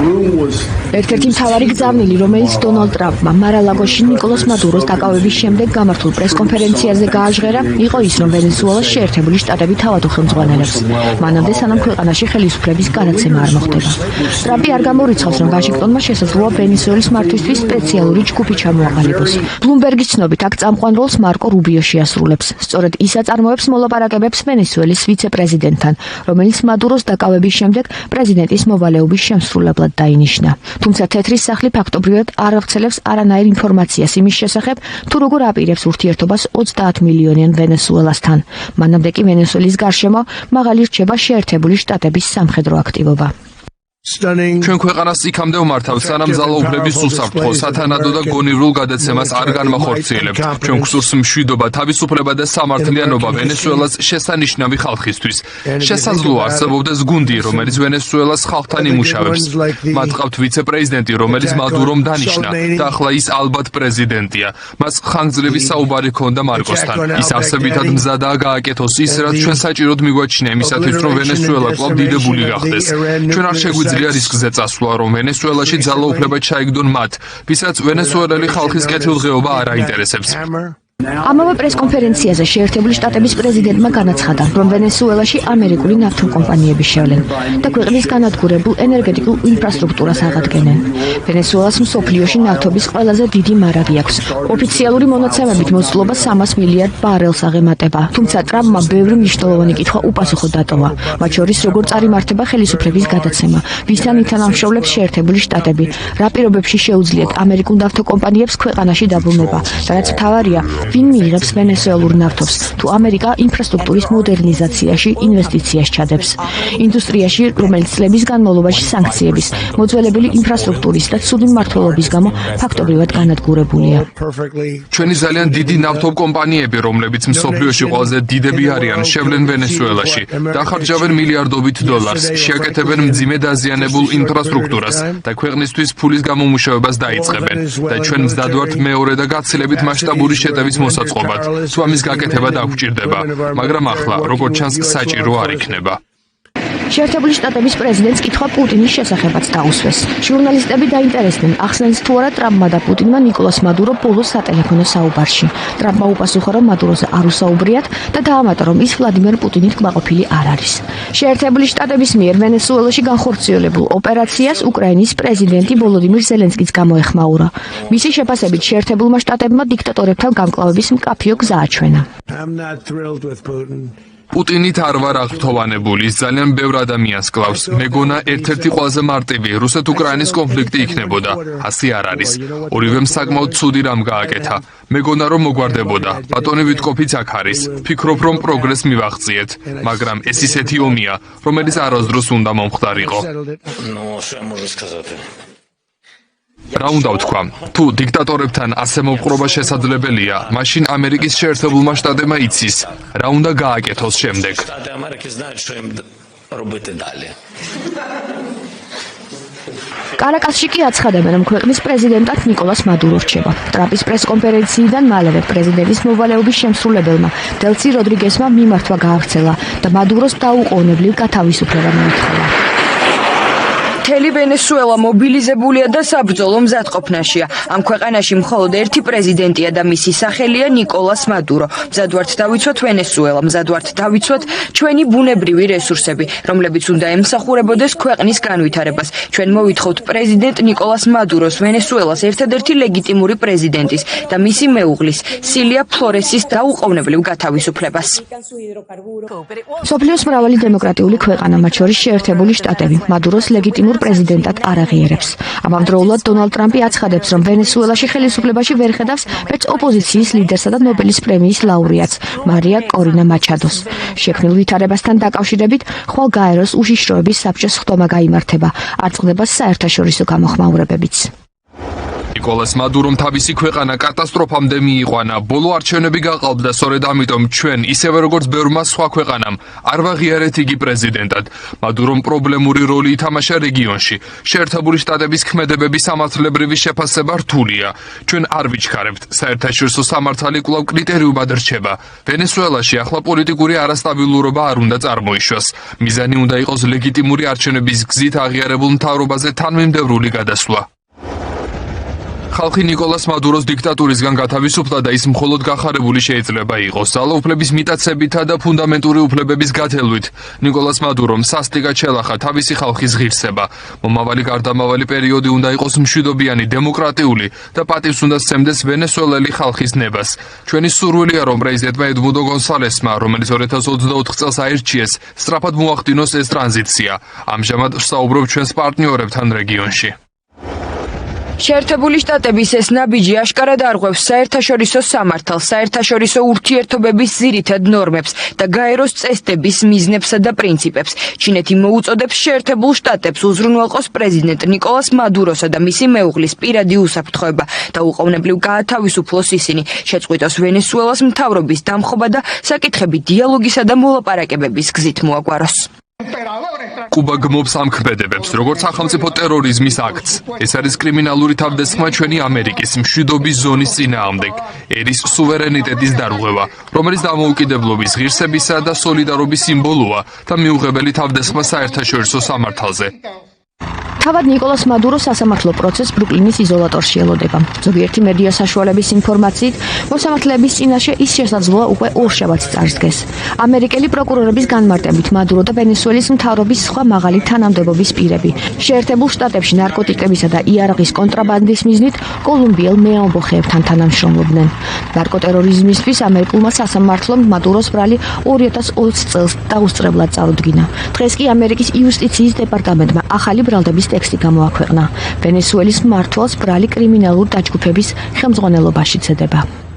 ერთ-ერთი მთავარი გზავნილი, რომელიც დონალდ ტრამპმა მარალაგოში ნიკოლას მადუროს დაკავების შემდეგ გამართულ პრესკონფერენციაზე გააჟღერა, იყო ის, რომ ვენესუელას შეერთებული შტატები თავად უხელმძღვანელებს. მანამდე სანამ ქვეყანაში ხელისუფლების განაცემა არ მოხდება. ტრამპი არ გამორიცხავს, რომ ვაშინგტონმა შესაძლოა ვენესუელის მართვისთვის სპეციალური ჯგუფი ჩამოაყალიბოს. ბლუმბერგის ცნობით, აქ წამყვან როლს მარკო რუბიო შეასრულებს. სწორედ ის აწარმოებს მოლაპარაკებებს ვენესუელის ვიცე-პრეზიდენტთან, რომელიც მადუროს დაკავების შემდეგ პრეზიდენტის მოვალეობის შემსრულებლად დაინიშნა. თუმცა თეთრის სახლი ფაქტობრივად არ ავრცელებს არანაირ ინფორმაციას იმის შესახებ, თუ როგორ აპირებს ურთიერთობას 30 მილიონიან ვენესუელასთან. მანამდე კი ვენესუელის გარშემო მაღალი რჩება შეერთებული შტატების სამხედრო აქტივობა. ჩვენ ქვეყანას იქამდე ვმართავთ, სანამ ძალაუფლების უსაფრთხო, სათანადო და გონივრულ გადაცემას არ განმახორციელებთ. ჩვენ გვსურს მშვიდობა, თავისუფლება და სამართლიანობა ვენესუელას შესანიშნავი ხალხისთვის. შესაძლოა არსებობდეს გუნდი, რომელიც ვენესუელას ხალხთან იმუშავებს. მათ ყავთ ვიცე-პრეზიდენტი, რომელიც მადურომ დანიშნა და ახლა ის ალბათ პრეზიდენტია. მას ხანგრძლივი საუბარი ჰქონდა მარკოსთან. ის არსებითად მზადაა გააკეთოს ის, რაც ჩვენ საჭიროდ მიგვაჩნია იმისათვის, რომ ვენესუელა კვლავ დიდებული გახდეს. ჩვენ არ შეგვიძლია რისკზე წასვლა, რომ ვენესუელაში ძალაუფლება ჩაიგდონ მათ, ვისაც ვენესუელელი ხალხის კეთილდღეობა არ აინტერესებს. ამავე პრესკონფერენციაზე შეერთებული შტატების პრეზიდენტმა განაცხადა, რომ ვენესუელაში ამერიკული ნავთობკომპანიები შევლენ და ქვეყნის განადგურებულ ენერგეტიკულ ინფრასტრუქტურას აღადგენენ. ვენესუელას მსოფლიოში ნავთობის ყველაზე დიდი მარაგი აქვს. ოფიციალური მონაცემებით მოსწლობა 300 მილიარდ ბარელს აღემატება. თუმცა ტრამპმა ბევრი მნიშვნელოვანი კითხვა უპასუხო დატოვა, მათ შორის როგორ წარიმართება ხელისუფლების გადაცემა, ვისთან ითანამშრომლებს შეერთებული შტატები, რა პირობებში შეუძლიათ ამერიკულ ნავთობკომპანიებს ქვეყანაში დაბრუნება და რაც მთავარია, ვინ მიიღებს ვენესუელურ ნავთობს, თუ ამერიკა ინფრასტრუქტურის მოდერნიზაციაში ინვესტიციას ჩადებს. ინდუსტრიაში, რომელიც წლების განმავლობაში სანქციების, მოძველებული ინფრასტრუქტურის და ცუდი მმართველობის გამო ფაქტობრივად განადგურებულია. ჩვენი ძალიან დიდი ნავთობკომპანიები, რომლებიც მსოფლიოში ყველაზე დიდები არიან, შევლენ ვენესუელაში, დახარჯავენ მილიარდობით დოლარს, შეაკეთებენ მძიმე დაზიანებულ ინფრასტრუქტურას და ქვეყნისთვის ფულის გამომუშავებას დაიწყებენ. და ჩვენ მზად ვართ მეორე და გაცილებით მასშტაბური შეტევის მოსაწყობად, თუ ამის გაკეთება დაგვჭირდება, მაგრამ ახლა, როგორც ჩანს, საჭირო არ იქნება. შეერთებული შტატების პრეზიდენტს კითხვა პუტინის შესახებაც დაუსვეს. ჟურნალისტები დაინტერესდნენ, ახსენს თუ არა ტრამპმა და პუტინმა ნიკოლას მადურო ბოლოს სატელეფონო საუბარში. ტრამპმა უპასუხა, რომ მადუროზე არ უსაუბრიათ და დაამატა, რომ ის ვლადიმერ პუტინით კმაყოფილი არ არის. შეერთებული შტატების მიერ ვენესუელაში განხორციელებულ ოპერაციას უკრაინის პრეზიდენტი ვოლოდიმირ ზელენსკიც გამოეხმაურა. მისი შეფასებით შეერთებულმა შტატებმა დიქტატორებთან გამკლავების მკაფიო გზა აჩვენა. პუტინით არ ვარ აღფრთოვანებული, ის ძალიან ბევრ ადამიანს კლავს. მეგონა ერთ-ერთი ყველაზე მარტივი რუსეთ-უკრაინის კონფლიქტი იქნებოდა. ასე არ არის. ორივემ საკმაოდ ცუდი რამ გააკეთა. მეგონა რომ მოგვარდებოდა. ბატონი ვიტკოფიც აქ არის. ფიქრობ რომ პროგრესს მივაღწიეთ, მაგრამ ეს ისეთი ომია, რომელიც არასდროს უნდა მომხდარიყო. რა უნდა ვთქვა? თუ დიქტატორებთან ასე მოპყრობა შესაძლებელია, მაშინ ამერიკის შეერთებულმა შტატებმა იცის, რა უნდა გააკეთოს შემდეგ. კარაკასში კი აცხადებენ, რომ ქვეყნის პრეზიდენტად ნიკოლას მადურო რჩება. ტრამპის პრესკონფერენციიდან მალევე პრეზიდენტის მოვალეობის შემსრულებელმა დელსი როდრიგესმა მიმართვა გაავრცელა და მადუროს დაუყოვნებლივ გათავისუფლება მოითხოვა. მთელი ვენესუელა მობილიზებულია და საბრძოლო მზადყოფნაშია. ამ ქვეყანაში მხოლოდ ერთი პრეზიდენტია და მისი სახელია ნიკოლას მადურო. მზად ვართ დავიცვათ ვენესუელა, მზად ვართ დავიცვათ ჩვენი ბუნებრივი რესურსები, რომლებიც უნდა ემსახურებოდეს ქვეყნის განვითარებას. ჩვენ მოვითხოვთ პრეზიდენტ ნიკოლას მადუროს, ვენესუელას ერთადერთი ლეგიტიმური პრეზიდენტის და მისი მეუღლის, სილია ფლორესის დაუყოვნებლივ გათავისუფლებას. მსოფლიოს მრავალი დემოკრატიული ქვეყანა, მათ შორის შეერთებული შტატები, მადუროს ლეგიტიმურ პრეზიდენტად არ აღიარებს. ამავდროულად დონალდ ტრამპი აცხადებს, რომ ვენესუელაში ხელისუფლებაში ვერ ხედავს მეც ოპოზიციის ლიდერსა და ნობელის პრემიის ლაურეატს მარია კორინა მაჩადოს. შექმნილ ვითარებასთან დაკავშირებით ხვალ გაეროს უშიშროების საბჭოს ხდომა გაიმართება, არ წყდება საერთაშორისო გამოხმაურებებიც. ნიკოლას მადურომ თავისი ქვეყანა კატასტროფამდე მიიყვანა. ბოლო არჩევნები გაყალბდა, სწორედ ამიტომ ჩვენ, ისევე როგორც ბევრმა სხვა ქვეყანამ, არ ვაღიარეთ იგი პრეზიდენტად. მადურომ პრობლემური როლი ითამაშა რეგიონში. შეერთებული შტატების ქმედებების სამართლებრივი შეფასება რთულია. ჩვენ არ ვიჩქარებთ. საერთაშორისო სამართალი კვლავ კრიტერიუმად რჩება. ვენესუელაში ახლა პოლიტიკური არასტაბილურობა არ უნდა წარმოიშვას. მიზანი უნდა იყოს ლეგიტიმური არჩევნების გზით აღიარებულ მთავრობაზე თანმიმდევრული გადასვლა. ხალხი ნიკოლას მადუროს დიქტატურისგან გათავისუფლა და ის მხოლოდ გახარებული შეიძლება იყოს ძალაუფლების მიტაცებითა და ფუნდამენტური უფლებების გათელვით. ნიკოლას მადურომ სასტიკად შელახა თავისი ხალხის ღირსება. მომავალი გარდამავალი პერიოდი უნდა იყოს მშვიდობიანი, დემოკრატიული და პატივს უნდა სცემდეს ვენესუელელი ხალხის ნებას. ჩვენი სურვილია, რომ პრეზიდენტმა ედმუნდო გონსალესმა, რომელიც 2024 წელს აირჩიეს, სწრაფად მოახდინოს ეს ტრანზიცია. ამჟამად ვსაუბრობ ჩვენს პარტნიორებთან რეგიონში. შეერთებული შტატების ეს ნაბიჯი აშკარად არღვევს საერთაშორისო სამართალს, საერთაშორისო ურთიერთობების ძირითად ნორმებს და გაეროს წესდების მიზნებსა და პრინციპებს. ჩინეთი მოუწოდებს შეერთებულ შტატებს უზრუნველყოს პრეზიდენტ ნიკოლას მადუროსა და მისი მეუღლის პირადი უსაფრთხოება და უყოვნებლივ გაათავისუფლოს ისინი, შეწყვიტოს ვენესუელას მთავრობის დამხობა და საკითხები დიალოგისა და მოლაპარაკებების გზით მოაგვაროს. კუბა გმობს ამ ქმედებებს, როგორც სახელმწიფო ტერორიზმის აქტს. ეს არის კრიმინალური თავდასხმა ჩვენი ამერიკის მშვიდობის ზონის წინააღმდეგ, ერის სუვერენიტეტის დარღვევა, რომელიც დამოუკიდებლობის, ღირსებისა და სოლიდარობის სიმბოლოა და მიუღებელი თავდასხმა საერთაშორისო სამართალზე. თავად ნიკოლას მადუროს სასამართლო პროცესს ბრუკლინის იზოლატორში ელოდება. ზოგიერთი მედია საშუალების ინფორმაციით, მოსამართლეების წინაშე ის შესაძლოა უკვე ორშაბათს წარსდგეს. ამერიკელი პროკურორების განმარტებით მადურო და ვენესუელის მთავრობის სხვა მაღალი თანამდებობის პირები შეერთებულ შტატებში ნარკოტიკებისა და იარაღის კონტრაბანდის მიზნით კოლუმბიელ მეამბოხეებთან თანამშრომლობდნენ. ნარკოტერორიზმისთვის ამერიკულმა სასამართლომ მადუროს ბრალი 2020 წელს დაუსწრებლად წარუდგინა. დღეს კი ამერიკის იუსტიციის დეპარტამენტმა ახალი ბრალდების ტექსტი გამოაქვეყნა. ვენესუელის მმართველს ბრალი კრიმინალურ დაჯგუფების ხელმძღვანელობაში ცედება.